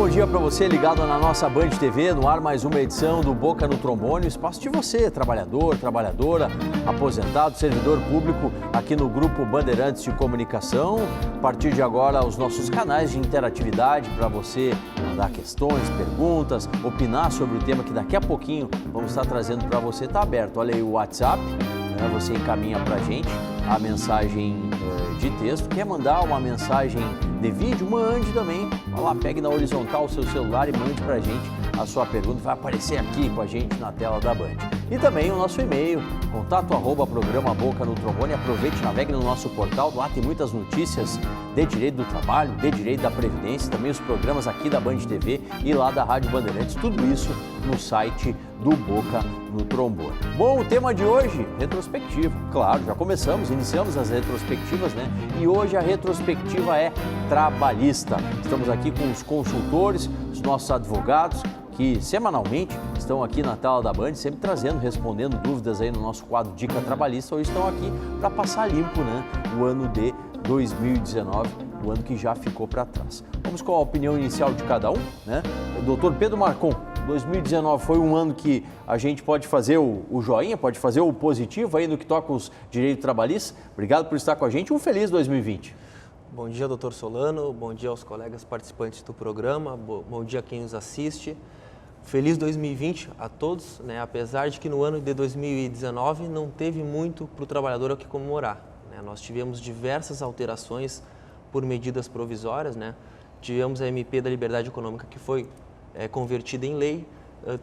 bom dia para você ligado na nossa Band TV, no ar mais uma edição do Boca no Trombone, o espaço de você, trabalhador, trabalhadora, aposentado, servidor público, aqui no Grupo Bandeirantes de Comunicação. A partir de agora, os nossos canais de interatividade para você mandar questões, perguntas, opinar sobre o tema que daqui a pouquinho vamos estar trazendo para você. Está aberto, olha aí o WhatsApp, né? Você encaminha para a gente a mensagem de texto, quer mandar uma mensagem de vídeo, mande também. Vai lá, pegue na horizontal o seu celular e mande pra gente a sua pergunta, vai aparecer aqui com a gente na tela da Band. E também o nosso e-mail, contato@programa Boca no Trombone. Aproveite, navegue no nosso portal, lá tem muitas notícias de direito do trabalho, de direito da previdência, também os programas aqui da Band TV e lá da Rádio Bandeirantes, tudo isso no site do Boca no Trombone. Bom, o tema de hoje, retrospectiva. Claro, já iniciamos as retrospectivas, né? E hoje a retrospectiva é trabalhista. Estamos aqui com os consultores, os nossos advogados, que semanalmente estão aqui na tela da Band, sempre respondendo dúvidas aí no nosso quadro Dica Trabalhista. Hoje estão aqui para passar limpo, né, o ano de 2019, o ano que já ficou para trás. Vamos com a opinião inicial de cada um, né? Doutor Pedro Marcon, 2019 foi um ano que a gente pode fazer o joinha, pode fazer o positivo aí no que toca os direitos trabalhistas. Obrigado por estar com a gente, um feliz 2020. Bom dia, doutor Solano, bom dia aos colegas participantes do programa, bom dia a quem nos assiste. Feliz 2020 a todos, né? Apesar de que no ano de 2019 não teve muito para o trabalhador o que comemorar, né? Nós tivemos diversas alterações por medidas provisórias, né? Tivemos a MP da Liberdade Econômica que foi convertida em lei,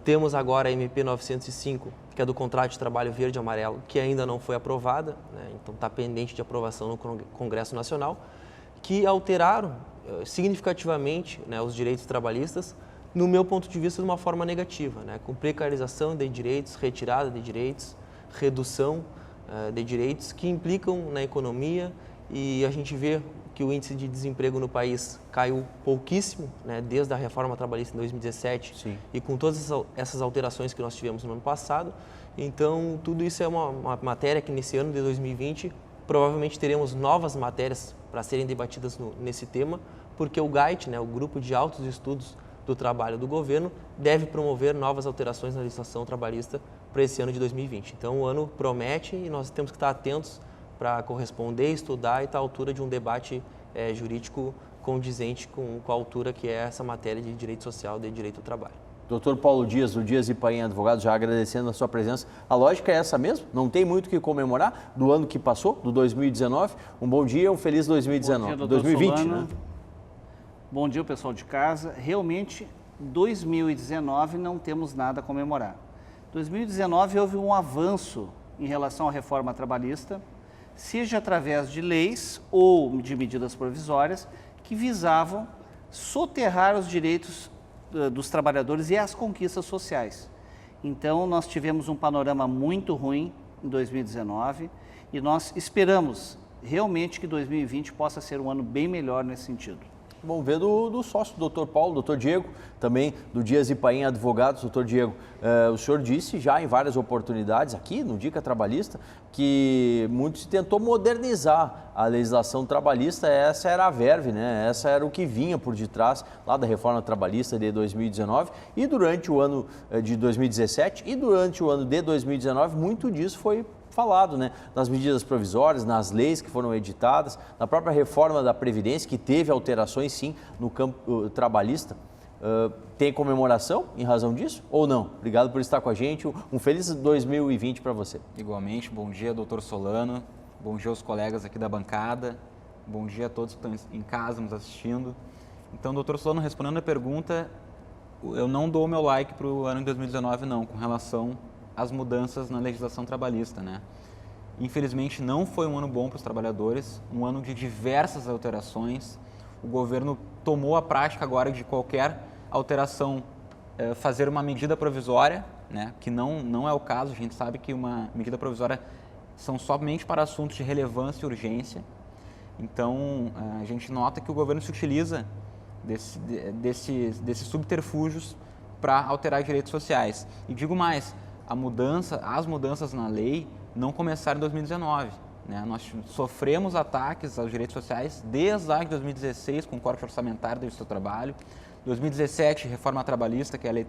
temos agora a MP 905, que é do contrato de trabalho verde e amarelo, que ainda não foi aprovada, né? Então está pendente de aprovação no Congresso Nacional, que alteraram significativamente, né, os direitos trabalhistas, no meu ponto de vista, de uma forma negativa, né, com precarização de direitos, retirada de direitos, redução de direitos que implicam na economia, e a gente vê que o índice de desemprego no país caiu pouquíssimo, né, desde a reforma trabalhista em 2017. Sim. E com todas essas alterações que nós tivemos no ano passado. Então, tudo isso é uma matéria que nesse ano de 2020 provavelmente teremos novas matérias para serem debatidas nesse tema, porque o GAIT, né, o Grupo de Altos Estudos do Trabalho do Governo, deve promover novas alterações na legislação trabalhista para esse ano de 2020. Então, o ano promete e nós temos que estar atentos para corresponder, estudar e estar à altura de um debate jurídico condizente com a altura que é essa matéria de direito social, de direito ao trabalho. Doutor Paulo Dias, do Dias e Paim Advogados, já agradecendo a sua presença. A lógica é essa mesmo? Não tem muito o que comemorar do ano que passou, do 2019. Um bom dia, um feliz 2019. Bom dia, 2020, Solano. né? Bom dia, pessoal de casa. Realmente, 2019 não temos nada a comemorar. 2019 houve um avanço em relação à reforma trabalhista, seja através de leis ou de medidas provisórias que visavam soterrar os direitos dos trabalhadores e as conquistas sociais. Então, nós tivemos um panorama muito ruim em 2019 e nós esperamos realmente que 2020 possa ser um ano bem melhor nesse sentido. Vamos ver do sócio do doutor Paulo, doutor Diego, também do Dias e Paim Advogados. Doutor Diego, o senhor disse já em várias oportunidades aqui no Dica Trabalhista que muito se tentou modernizar a legislação trabalhista, essa era a verve, né? Essa era o que vinha por detrás lá da reforma trabalhista de 2019 e durante o ano de 2017 e durante o ano de 2019 muito disso foi falado, né, nas medidas provisórias, nas leis que foram editadas, na própria reforma da Previdência, que teve alterações sim no campo trabalhista. Tem comemoração em razão disso ou não? Obrigado por estar com a gente, um feliz 2020 para você. Igualmente, bom dia, doutor Solano, bom dia aos colegas aqui da bancada, bom dia a todos que estão em casa nos assistindo. Então, doutor Solano, respondendo a pergunta, eu não dou o meu like para o ano de 2019 não, com relação as mudanças na legislação trabalhista, né? Infelizmente não foi um ano bom para os trabalhadores, um ano de diversas alterações. O governo tomou a prática agora de qualquer alteração fazer uma medida provisória, né? Que não é o caso. A gente sabe que uma medida provisória são somente para assuntos de relevância e urgência. Então a gente nota que o governo se utiliza desses subterfúgios para alterar direitos sociais. E digo mais, as mudanças na lei não começaram em 2019. Né? Nós sofremos ataques aos direitos sociais desde lá de 2016, com o corte orçamentário do Justiça do Trabalho. 2017, reforma trabalhista, que é a Lei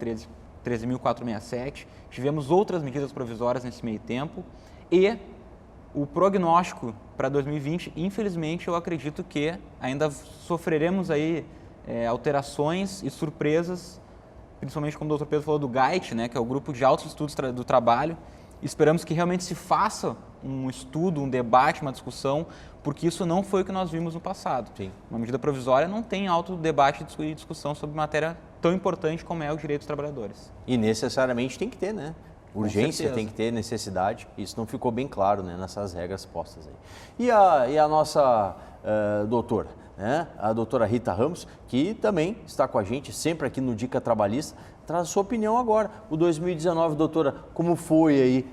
13.467. Tivemos outras medidas provisórias nesse meio tempo. E o prognóstico para 2020, infelizmente, eu acredito que ainda sofreremos aí alterações e surpresas, principalmente como o Dr. Pedro falou do GAIT, né, que é o Grupo de Altos Estudos do Trabalho. Esperamos que realmente se faça um estudo, um debate, uma discussão, porque isso não foi o que nós vimos no passado. Sim. Uma medida provisória não tem alto debate e discussão sobre matéria tão importante como é o direito dos trabalhadores. E necessariamente tem que ter, né? Urgência tem que ter, necessidade. Isso não ficou bem claro, né, nessas regras postas aí. E a nossa doutora, né? A doutora Rita Ramos, que também está com a gente sempre aqui no Dica Trabalhista, traz a sua opinião agora. O 2019, doutora, como foi aí,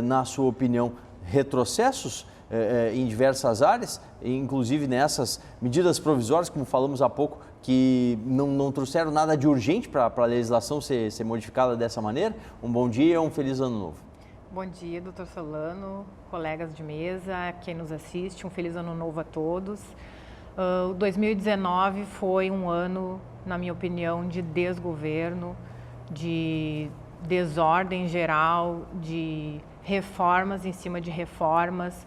na sua opinião, retrocessos em diversas áreas, inclusive nessas medidas provisórias, como falamos há pouco, que não trouxeram nada de urgente para a legislação ser modificada dessa maneira? Um bom dia e um feliz ano novo. Bom dia, doutor Solano, colegas de mesa, quem nos assiste, um feliz ano novo a todos. 2019 foi um ano, na minha opinião, de desgoverno, de desordem geral, de reformas em cima de reformas,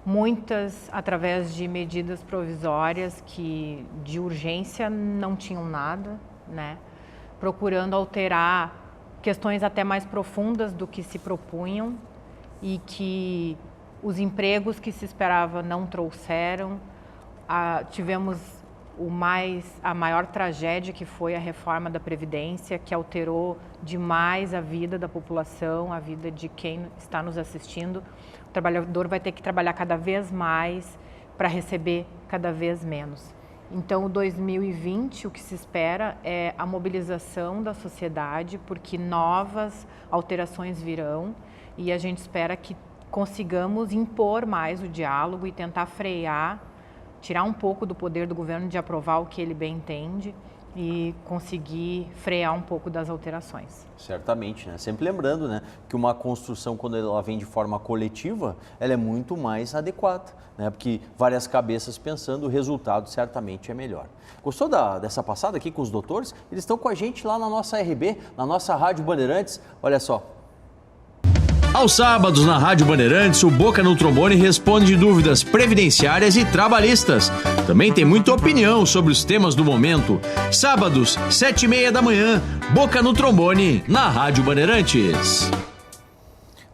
muitas através de medidas provisórias que de urgência não tinham nada, né? Procurando alterar questões até mais profundas do que se propunham e que os empregos que se esperava não trouxeram. Tivemos a maior tragédia, que foi a reforma da Previdência, que alterou demais a vida da população, a vida de quem está nos assistindo. O trabalhador vai ter que trabalhar cada vez mais para receber cada vez menos. Então, 2020, o que se espera é a mobilização da sociedade, porque novas alterações virão e a gente espera que consigamos impor mais o diálogo e tentar frear, tirar um pouco do poder do governo de aprovar o que ele bem entende e conseguir frear um pouco das alterações. Certamente, né? Sempre lembrando, né, que uma construção, quando ela vem de forma coletiva, ela é muito mais adequada, né? Porque várias cabeças pensando, o resultado certamente é melhor. Gostou dessa passada aqui com os doutores? Eles estão com a gente lá na nossa RB, na nossa Rádio Bandeirantes. Olha só. Aos sábados, na Rádio Bandeirantes, o Boca no Trombone responde dúvidas previdenciárias e trabalhistas. Também tem muita opinião sobre os temas do momento. Sábados, 7h30 da manhã, Boca no Trombone, na Rádio Bandeirantes.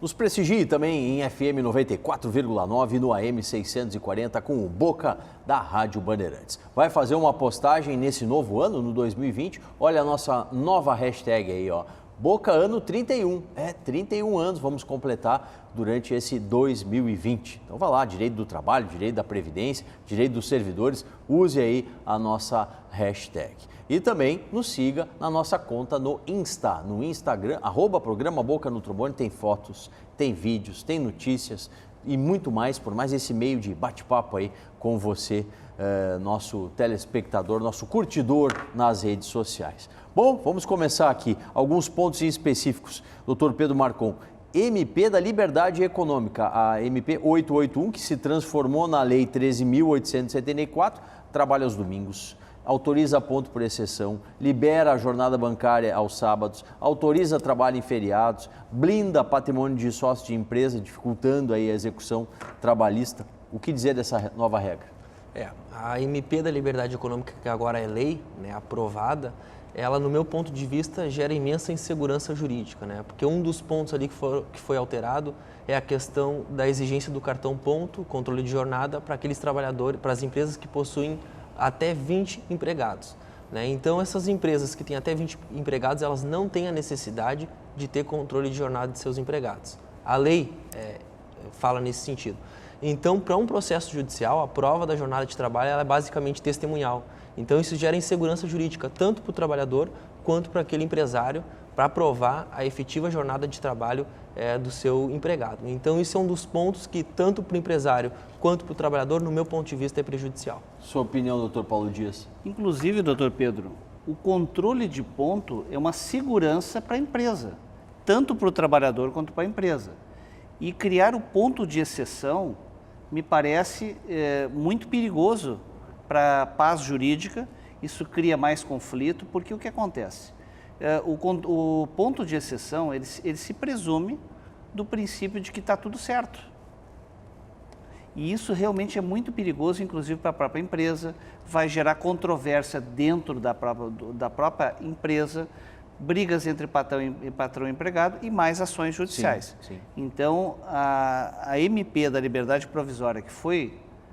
Nos prestigie também em FM 94,9 e no AM 640 com o Boca da Rádio Bandeirantes. Vai fazer uma postagem nesse novo ano, no 2020? Olha a nossa nova hashtag aí, ó. Boca ano 31, 31 anos vamos completar durante esse 2020. Então vá lá, direito do trabalho, direito da previdência, direito dos servidores, use aí a nossa hashtag. E também nos siga na nossa conta no Instagram, @programa Boca no Trombone, tem fotos, tem vídeos, tem notícias e muito mais, por mais esse meio de bate-papo aí com você, nosso telespectador, nosso curtidor nas redes sociais. Bom, vamos começar aqui. Alguns pontos específicos. Dr. Pedro Marcon, MP da Liberdade Econômica, a MP 881, que se transformou na Lei 13.874, trabalha aos domingos, autoriza ponto por exceção, libera a jornada bancária aos sábados, autoriza trabalho em feriados, blinda patrimônio de sócio de empresa, dificultando aí a execução trabalhista. O que dizer dessa nova regra? A MP da Liberdade Econômica, que agora é lei, né, aprovada, ela, no meu ponto de vista, gera imensa insegurança jurídica, né? Porque um dos pontos ali que foi alterado é a questão da exigência do cartão ponto, controle de jornada, para aqueles trabalhadores, para as empresas que possuem até 20 empregados, né? Então, essas empresas que têm até 20 empregados, elas não têm a necessidade de ter controle de jornada de seus empregados. A lei fala nesse sentido. Então, para um processo judicial, a prova da jornada de trabalho ela é basicamente testemunhal. Então, isso gera insegurança jurídica, tanto para o trabalhador quanto para aquele empresário, para provar a efetiva jornada de trabalho do seu empregado. Então, isso é um dos pontos que, tanto para o empresário quanto para o trabalhador, no meu ponto de vista, é prejudicial. Sua opinião, doutor Paulo Dias? Inclusive, doutor Pedro, o controle de ponto é uma segurança para a empresa, tanto para o trabalhador quanto para a empresa. E criar o ponto de exceção me parece muito perigoso para a paz jurídica isso cria mais conflito, porque o que acontece? O ponto de exceção, ele se presume do princípio de que está tudo certo. E isso realmente é muito perigoso, inclusive para a própria empresa, vai gerar controvérsia dentro da própria empresa, brigas entre patrão e empregado e mais ações judiciais. Sim. Então, a MP da liberdade provisória,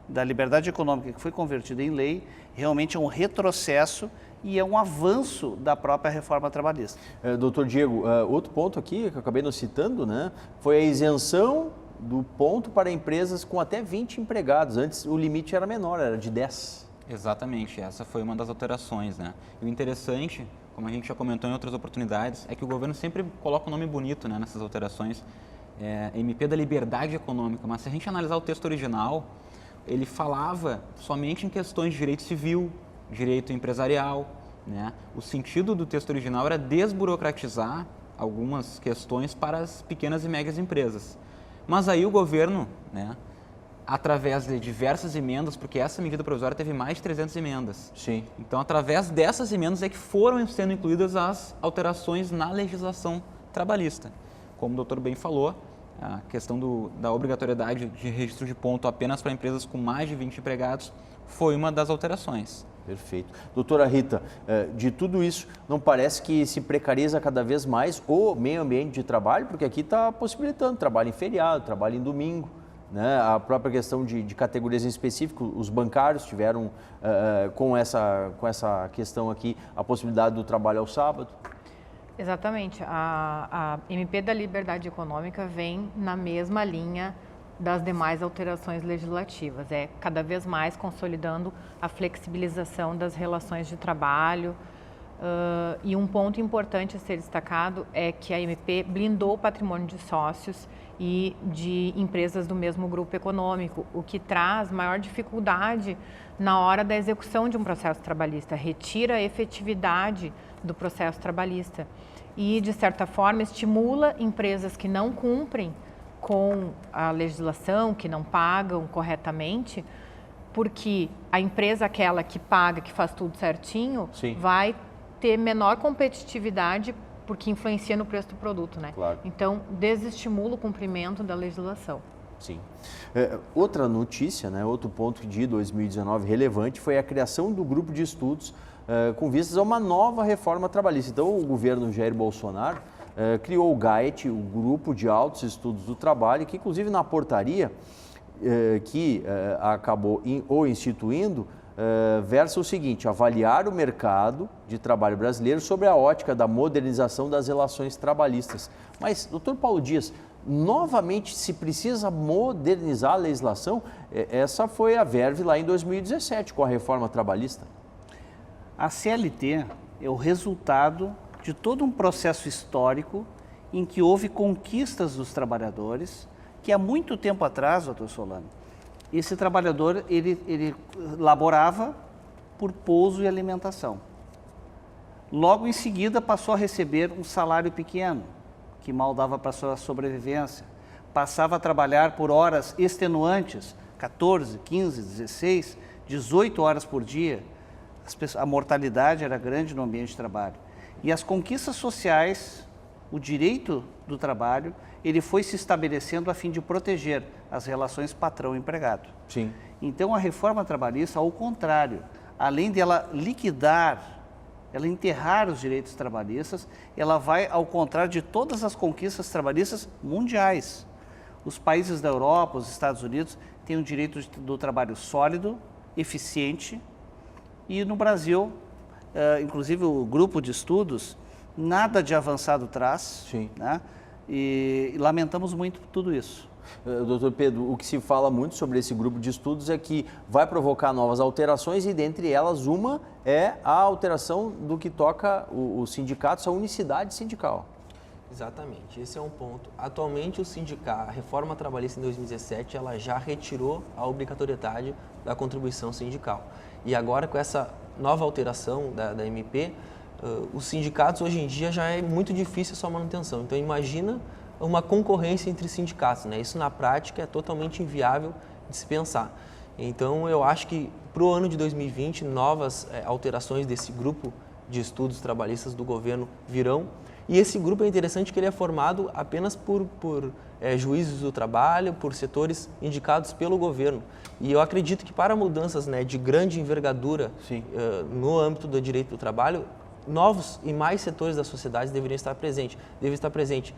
da liberdade econômica, que foi convertida em lei, realmente é um retrocesso e é um avanço da própria reforma trabalhista. Doutor Diego, outro ponto aqui que eu acabei não citando, né, foi a isenção do ponto para empresas com até 20 empregados. Antes o limite era menor, era de 10. Exatamente, essa foi uma das alterações, né? E o interessante, como a gente já comentou em outras oportunidades, é que o governo sempre coloca um nome bonito, né, nessas alterações, MP da liberdade econômica, mas se a gente analisar o texto original, ele falava somente em questões de direito civil, direito empresarial, né? O sentido do texto original era desburocratizar algumas questões para as pequenas e médias empresas. Mas aí o governo, né, através de diversas emendas, porque essa medida provisória teve mais de 300 emendas. Sim. Então, através dessas emendas é que foram sendo incluídas as alterações na legislação trabalhista. Como o doutor bem falou, a questão da obrigatoriedade de registro de ponto apenas para empresas com mais de 20 empregados foi uma das alterações. Perfeito. Doutora Rita, de tudo isso, não parece que se precariza cada vez mais o meio ambiente de trabalho? Porque aqui está possibilitando trabalho em feriado, trabalho em domingo, né? A própria questão de categorias em específico, os bancários tiveram com essa questão aqui a possibilidade do trabalho ao sábado. Exatamente. A MP da Liberdade Econômica vem na mesma linha das demais alterações legislativas, cada vez mais consolidando a flexibilização das relações de trabalho. E um ponto importante a ser destacado é que a MP blindou o patrimônio de sócios e de empresas do mesmo grupo econômico, o que traz maior dificuldade na hora da execução de um processo trabalhista, retira a efetividade do processo trabalhista e, de certa forma, estimula empresas que não cumprem com a legislação, que não pagam corretamente, porque a empresa aquela que paga, que faz tudo certinho, Sim. vai ter menor competitividade porque influencia no preço do produto, né? Claro. Então, desestimula o cumprimento da legislação. Sim. Outra notícia, né, outro ponto de 2019 relevante foi a criação do grupo de estudos com vistas a uma nova reforma trabalhista. Então, o governo Jair Bolsonaro criou o GAET, o Grupo de Altos Estudos do Trabalho, que inclusive na portaria que acabou instituindo, versa o seguinte: avaliar o mercado de trabalho brasileiro sobre a ótica da modernização das relações trabalhistas. Mas, doutor Paulo Dias, novamente se precisa modernizar a legislação? Essa foi a verve lá em 2017 com a reforma trabalhista. A CLT é o resultado de todo um processo histórico em que houve conquistas dos trabalhadores, que há muito tempo atrás, doutor Solano, esse trabalhador ele laborava por pouso e alimentação. Logo em seguida passou a receber um salário pequeno, que mal dava para a sua sobrevivência. Passava a trabalhar por horas extenuantes, 14, 15, 16, 18 horas por dia. A mortalidade era grande no ambiente de trabalho. E as conquistas sociais, o direito do trabalho, ele foi se estabelecendo a fim de proteger as relações patrão-empregado. Sim. Então, a reforma trabalhista, ao contrário, além de ela liquidar, ela enterrar os direitos trabalhistas, ela vai ao contrário de todas as conquistas trabalhistas mundiais. Os países da Europa, os Estados Unidos, têm um direito do trabalho sólido, eficiente, e no Brasil, inclusive o grupo de estudos, nada de avançado traz, Sim. Né? E lamentamos muito tudo isso. Doutor Pedro, o que se fala muito sobre esse grupo de estudos é que vai provocar novas alterações e dentre elas uma é a alteração do que toca os sindicatos, a unicidade sindical. Exatamente, esse é um ponto. Atualmente a reforma trabalhista em 2017, ela já retirou a obrigatoriedade da contribuição sindical. E agora com essa nova alteração da MP, os sindicatos hoje em dia já é muito difícil a sua manutenção. Então imagina uma concorrência entre sindicatos, né? Isso na prática é totalmente inviável de se pensar. Então, eu acho que para o ano de 2020, novas alterações desse grupo de estudos trabalhistas do governo virão. E esse grupo é interessante que ele é formado apenas por juízes do trabalho, por setores indicados pelo governo. E eu acredito que para mudanças, né, de grande envergadura no âmbito do direito do trabalho, novos e mais setores da sociedade deveriam estar presentes. Devem estar presentes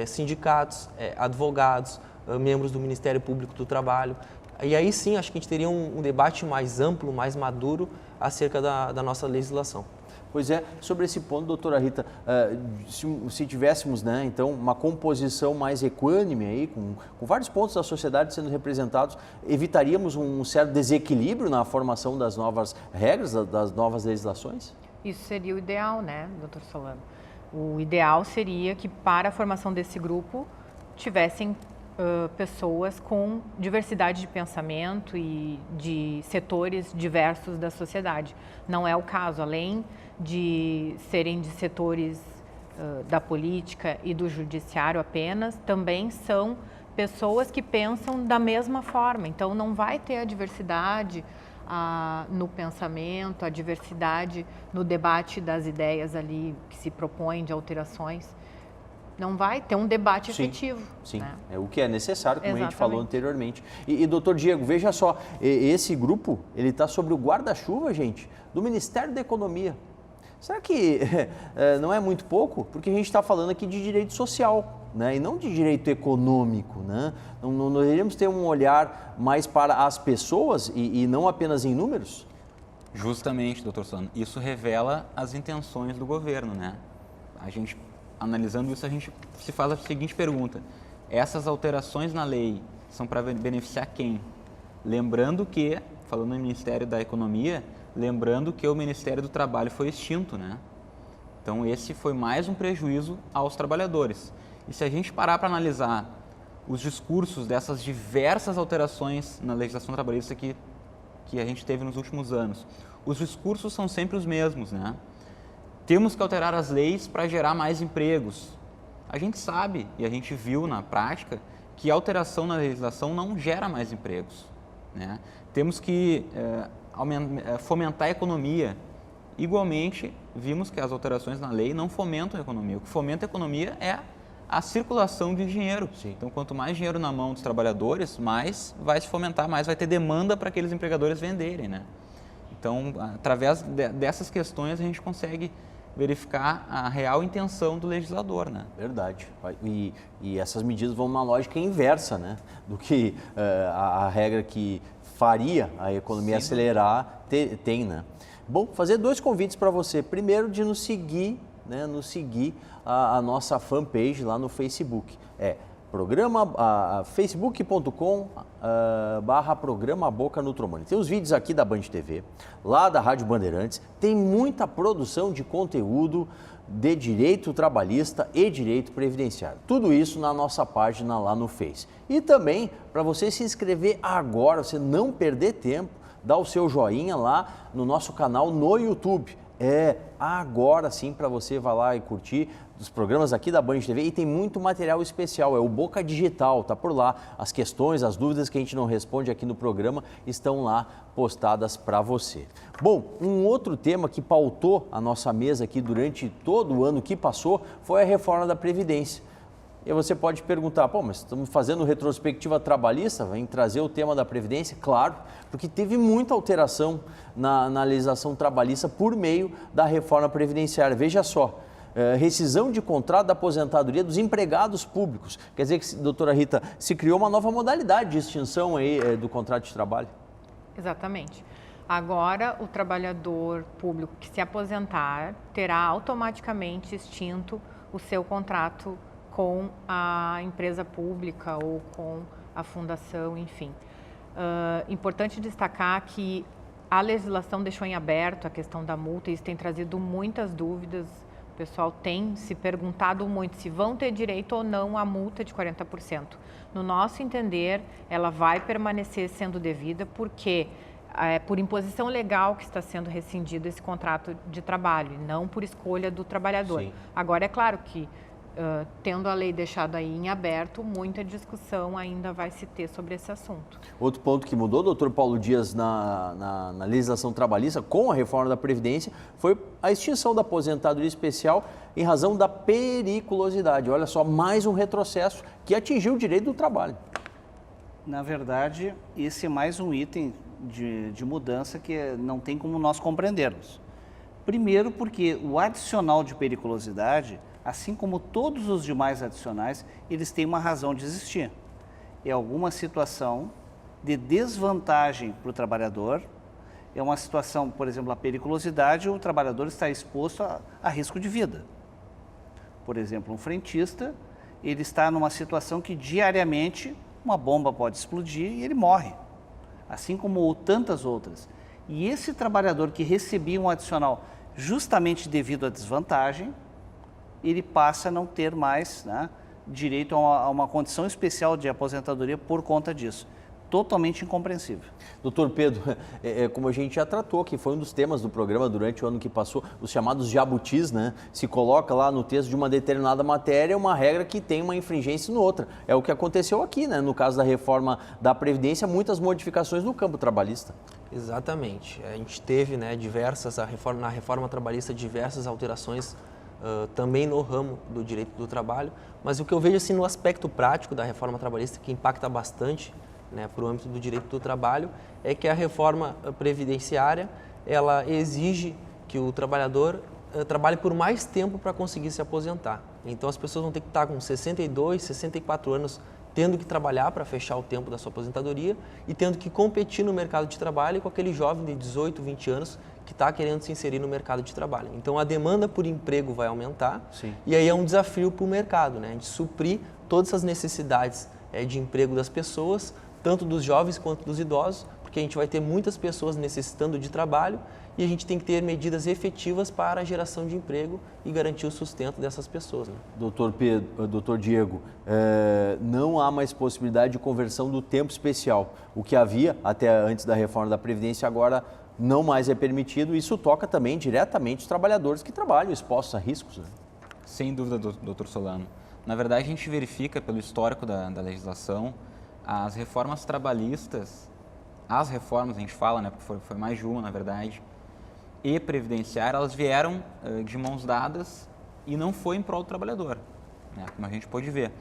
sindicatos, advogados, membros do Ministério Público do Trabalho. E aí sim, acho que a gente teria um debate mais amplo, mais maduro acerca da nossa legislação. Pois é, sobre esse ponto, doutora Rita, se tivéssemos, né, então, uma composição mais equânime aí, com vários pontos da sociedade sendo representados, evitaríamos um certo desequilíbrio na formação das novas regras, das novas legislações? Isso seria o ideal, né, doutor Solano? O ideal seria que para a formação desse grupo tivessem pessoas com diversidade de pensamento e de setores diversos da sociedade. Não é o caso, além de serem de setores da política e do judiciário apenas, também são pessoas que pensam da mesma forma. Então, não vai ter a diversidade no pensamento, a diversidade no debate das ideias ali que se propõem de alterações. Não vai ter um debate efetivo. Sim, né? É o que é necessário, como Exatamente. a gente falou anteriormente. E doutor Diego, veja só, esse grupo, ele está sob o guarda-chuva, gente, do Ministério da Economia. Será que não é muito pouco? Porque a gente está falando aqui de direito social, né? E não de direito econômico, né? Não deveríamos ter um olhar mais para as pessoas e não apenas em números? Justamente, doutor Solano, isso revela as intenções do governo, né? Analisando isso, a gente se faz a seguinte pergunta: essas alterações na lei são para beneficiar quem? Lembrando que, falando no Ministério da Economia, lembrando que o Ministério do Trabalho foi extinto, né? Então, esse foi mais um prejuízo aos trabalhadores. E se a gente parar para analisar os discursos dessas diversas alterações na legislação trabalhista que a gente teve nos últimos anos, os discursos são sempre os mesmos, né? Temos que alterar as leis para gerar mais empregos. A gente sabe e a gente viu na prática que a alteração na legislação não gera mais empregos, né? Temos que fomentar a economia. Igualmente, vimos que as alterações na lei não fomentam a economia. O que fomenta a economia é a circulação de dinheiro. Sim. Então, quanto mais dinheiro na mão dos trabalhadores, mais vai se fomentar, mais vai ter demanda para aqueles empregadores venderem, né? Então, através dessas questões, a gente consegue verificar a real intenção do legislador, né? Verdade. E essas medidas vão numa lógica inversa, né? Do que a regra que faria a economia acelerar tem, né? Bom, fazer dois convites para você. Primeiro, de nos seguir, né? Nos seguir a nossa fanpage lá no Facebook. facebook.com/programa Boca no Trombone. Tem os vídeos aqui da Band TV, lá da Rádio Bandeirantes, tem muita produção de conteúdo de direito trabalhista e direito previdenciário. Tudo isso na nossa página lá no Face. E também, para você se inscrever agora, você não perder tempo, dá o seu joinha lá no nosso canal no YouTube. Agora sim, para você vai lá e curtir os programas aqui da Band TV, e tem muito material especial, é o Boca Digital, tá por lá. As questões, as dúvidas que a gente não responde aqui no programa estão lá postadas para você. Bom, um outro tema que pautou a nossa mesa aqui durante todo o ano que passou foi a reforma da Previdência. E você pode perguntar, mas estamos fazendo retrospectiva trabalhista, vem trazer o tema da Previdência? Claro, porque teve muita alteração na legislação trabalhista por meio da reforma previdenciária. Veja só, rescisão de contrato da aposentadoria dos empregados públicos. Quer dizer que, doutora Rita, se criou uma nova modalidade de extinção aí, do contrato de trabalho? Exatamente. Agora, o trabalhador público que se aposentar terá automaticamente extinto o seu contrato com a empresa pública ou com a fundação, enfim. Importante destacar que a legislação deixou em aberto a questão da multa e isso tem trazido muitas dúvidas. O pessoal tem se perguntado muito se vão ter direito ou não à multa de 40%. No nosso entender, ela vai permanecer sendo devida porque é por imposição legal que está sendo rescindido esse contrato de trabalho, e não por escolha do trabalhador. Sim. Agora, é claro que tendo a lei deixado aí em aberto, muita discussão ainda vai se ter sobre esse assunto. Outro ponto que mudou, doutor Paulo Dias, na legislação trabalhista, com a reforma da Previdência, foi a extinção da aposentadoria especial em razão da periculosidade. Olha só, mais um retrocesso que atingiu o direito do trabalho. Na verdade, esse é mais um item de mudança que não tem como nós compreendermos. Primeiro porque o adicional de periculosidade, assim como todos os demais adicionais, eles têm uma razão de existir. É alguma situação de desvantagem para o trabalhador, é uma situação, por exemplo, a periculosidade, o trabalhador está exposto a risco de vida. Por exemplo, um frentista, ele está numa situação que diariamente uma bomba pode explodir e ele morre, assim como tantas outras. E esse trabalhador que recebia um adicional justamente devido à desvantagem, ele passa a não ter mais, né, direito a uma condição especial de aposentadoria por conta disso. Totalmente incompreensível. Doutor Pedro, como a gente já tratou, que foi um dos temas do programa durante o ano que passou, os chamados jabutis, né? Se coloca lá no texto de uma determinada matéria uma regra que tem uma infringência no outra. É o que aconteceu aqui, né? No caso da reforma da Previdência, muitas modificações no campo trabalhista. Exatamente. A gente teve, né, na reforma trabalhista, diversas alterações também no ramo do direito do trabalho, mas o que eu vejo assim no aspecto prático da reforma trabalhista, que impacta bastante, né, para o âmbito do direito do trabalho, é que a reforma previdenciária, ela exige que o trabalhador trabalhe por mais tempo para conseguir se aposentar. Então as pessoas vão ter que estar com 62, 64 anos tendo que trabalhar para fechar o tempo da sua aposentadoria e tendo que competir no mercado de trabalho com aquele jovem de 18, 20 anos que está querendo se inserir no mercado de trabalho. Então a demanda por emprego vai aumentar. Sim. E aí é um desafio para o mercado, né, de suprir todas essas necessidades de emprego das pessoas, tanto dos jovens quanto dos idosos, porque a gente vai ter muitas pessoas necessitando de trabalho e a gente tem que ter medidas efetivas para a geração de emprego e garantir o sustento dessas pessoas. Né? Doutor Diego, não há mais possibilidade de conversão do tempo especial. O que havia até antes da reforma da Previdência agora não mais é permitido. Isso toca também diretamente os trabalhadores que trabalham expostos a riscos. Né? Sem dúvida, doutor Solano. Na verdade, a gente verifica pelo histórico da legislação, as reformas trabalhistas, a gente fala, né, porque foi mais de uma, na verdade, e previdenciária, elas vieram de mãos dadas e não foi em prol do trabalhador, né, como a gente pode ver.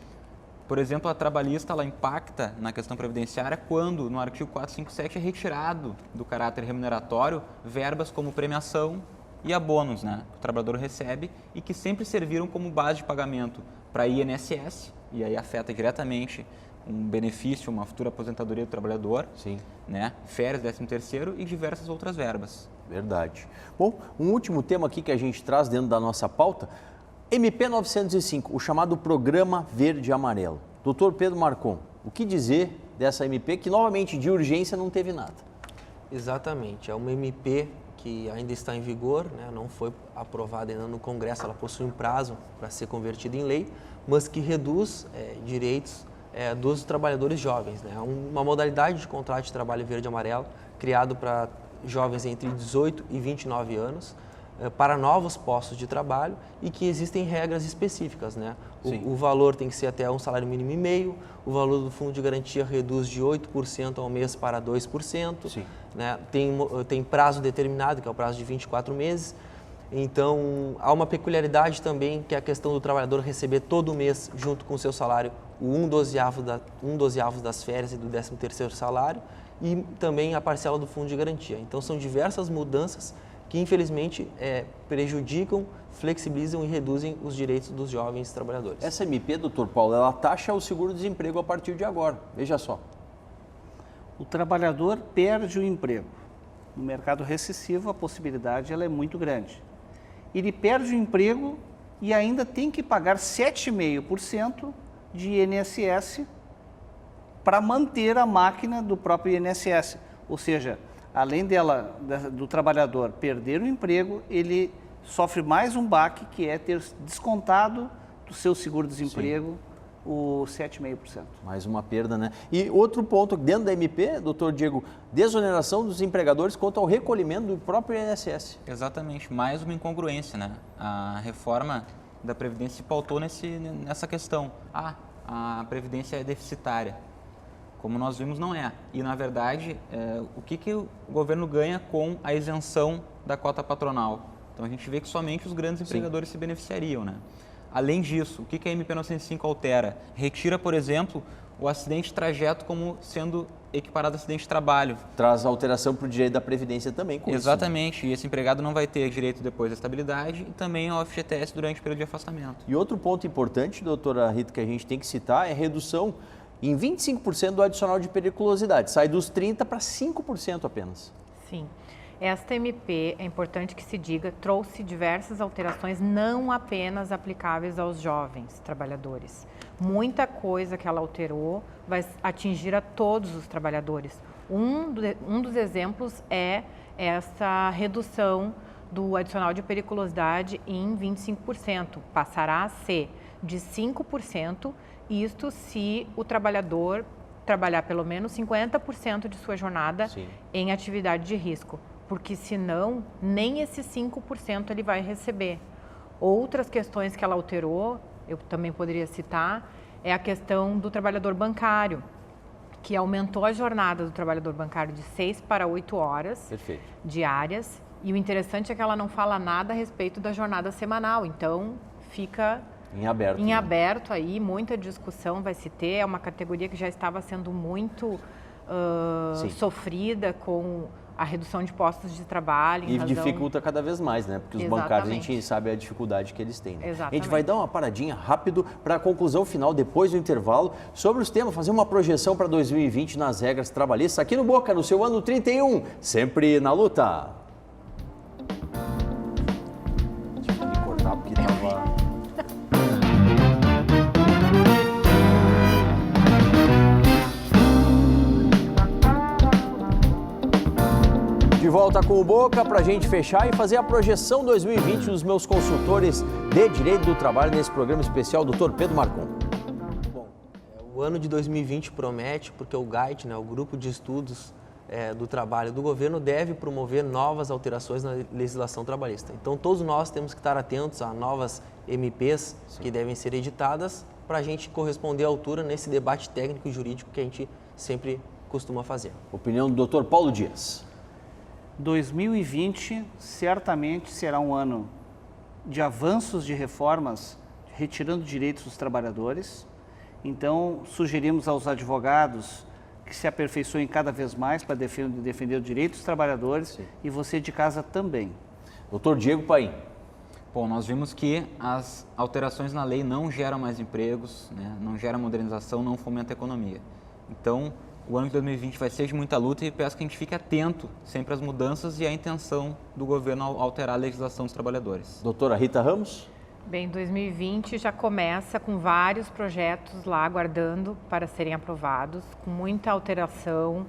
Por exemplo, a trabalhista, ela impacta na questão previdenciária quando, no artigo 457, é retirado do caráter remuneratório verbas como premiação e abonos, né, que o trabalhador recebe e que sempre serviram como base de pagamento para INSS, e aí afeta diretamente um benefício, uma futura aposentadoria do trabalhador, sim, né? Férias, 13º e diversas outras verbas. Verdade. Bom, um último tema aqui que a gente traz dentro da nossa pauta, MP 905, o chamado Programa Verde e Amarelo. Doutor Pedro Marcon, o que dizer dessa MP que novamente de urgência não teve nada? Exatamente, é uma MP que ainda está em vigor, né? Não foi aprovada ainda no Congresso, ela possui um prazo para ser convertida em lei, mas que reduz direitos dos trabalhadores jovens, né? Uma modalidade de contrato de trabalho verde e amarelo criado para jovens entre 18 e 29 anos, para novos postos de trabalho e que existem regras específicas, né? O valor tem que ser até um salário mínimo e meio, o valor do fundo de garantia reduz de 8% ao mês para 2%, sim, né? Tem prazo determinado, que é o prazo de 24 meses. Então, há uma peculiaridade também, que é a questão do trabalhador receber todo mês, junto com o seu salário, o 1/12 das férias e do 13º salário, e também a parcela do fundo de garantia. Então, são diversas mudanças que, infelizmente, prejudicam, flexibilizam e reduzem os direitos dos jovens trabalhadores. Essa MP, doutor Paulo, ela taxa o seguro-desemprego a partir de agora. Veja só. O trabalhador perde o emprego. No mercado recessivo, a possibilidade ela é muito grande. Ele perde o emprego e ainda tem que pagar 7,5% de INSS para manter a máquina do próprio INSS. Ou seja, além do trabalhador perder o emprego, ele sofre mais um baque, que é ter descontado do seu seguro-desemprego o 7,5%. Mais uma perda, né? E outro ponto, dentro da MP, doutor Diego, desoneração dos empregadores quanto ao recolhimento do próprio INSS. Exatamente, mais uma incongruência, né? A reforma, da Previdência se pautou nessa questão. A Previdência é deficitária. Como nós vimos, não é. E, na verdade, o que o governo ganha com a isenção da cota patronal? Então, a gente vê que somente os grandes empregadores se beneficiariam, né? Além disso, o que a MP 905 altera? Retira, por exemplo, o acidente de trajeto como sendo equiparado a acidente de trabalho. Traz alteração para o direito da Previdência também com Exatamente, e esse empregado não vai ter direito depois da estabilidade e também ao FGTS durante o período de afastamento. E outro ponto importante, doutora Rita, que a gente tem que citar é a redução em 25% do adicional de periculosidade. Sai dos 30% para 5% apenas. Sim. Esta MP, é importante que se diga, trouxe diversas alterações não apenas aplicáveis aos jovens trabalhadores. Muita coisa que ela alterou vai atingir a todos os trabalhadores. Um dos exemplos é essa redução do adicional de periculosidade em 25%. Passará a ser de 5%, isto se o trabalhador trabalhar pelo menos 50% de sua jornada em atividade de risco, porque senão nem esse 5% ele vai receber. Outras questões que ela alterou, eu também poderia citar, é a questão do trabalhador bancário, que aumentou a jornada do trabalhador bancário de 6 para 8 horas diárias. E o interessante é que ela não fala nada a respeito da jornada semanal, então fica em aberto aí, muita discussão vai se ter. É uma categoria que já estava sendo muito sofrida com a redução de postos de trabalho. E dificulta cada vez mais, né? Porque os bancários, a gente sabe a dificuldade que eles têm. Né? A gente vai dar uma paradinha rápido para a conclusão final, depois do intervalo, sobre os temas, fazer uma projeção para 2020 nas regras trabalhistas, aqui no Boca, no seu ano 31, sempre na luta. Tive que cortar porque estava... De volta com o Boca para a gente fechar e fazer a projeção 2020 dos meus consultores de Direito do Trabalho nesse programa especial, Dr. Pedro Marcon. Bom, o ano de 2020 promete porque o GAIT, né, o Grupo de Estudos do Trabalho do Governo, deve promover novas alterações na legislação trabalhista. Então, todos nós temos que estar atentos a novas MPs que devem ser editadas para a gente corresponder à altura nesse debate técnico e jurídico que a gente sempre costuma fazer. Opinião do Dr. Paulo Dias. 2020 certamente será um ano de avanços de reformas, retirando direitos dos trabalhadores. Então, sugerimos aos advogados que se aperfeiçoem cada vez mais para defender o direito dos trabalhadores e você de casa também. Dr. Diego Paim. Bom, nós vimos que as alterações na lei não geram mais empregos, né? Não geram modernização, não fomentam a economia. Então, o ano de 2020 vai ser de muita luta e peço que a gente fique atento sempre às mudanças e à intenção do governo ao alterar a legislação dos trabalhadores. Doutora Rita Ramos. Bem, 2020 já começa com vários projetos lá aguardando para serem aprovados, com muita alteração,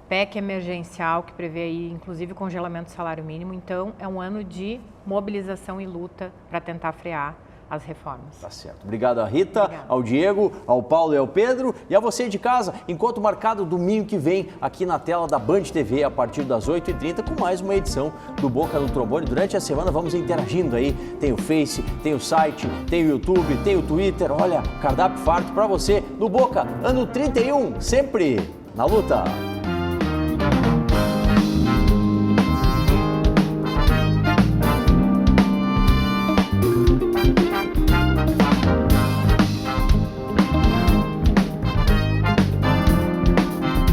PEC emergencial que prevê aí, inclusive, congelamento do salário mínimo. Então, é um ano de mobilização e luta para tentar frear as reformas. Tá certo. Obrigado a Rita, ao Diego, ao Paulo e ao Pedro. E a você de casa, encontro marcado domingo que vem aqui na tela da Band TV a partir das 8h30 com mais uma edição do Boca no Trombone. Durante a semana vamos interagindo aí. Tem o Face, tem o site, tem o YouTube, tem o Twitter. Olha, cardápio farto para você no Boca, ano 31, sempre na luta.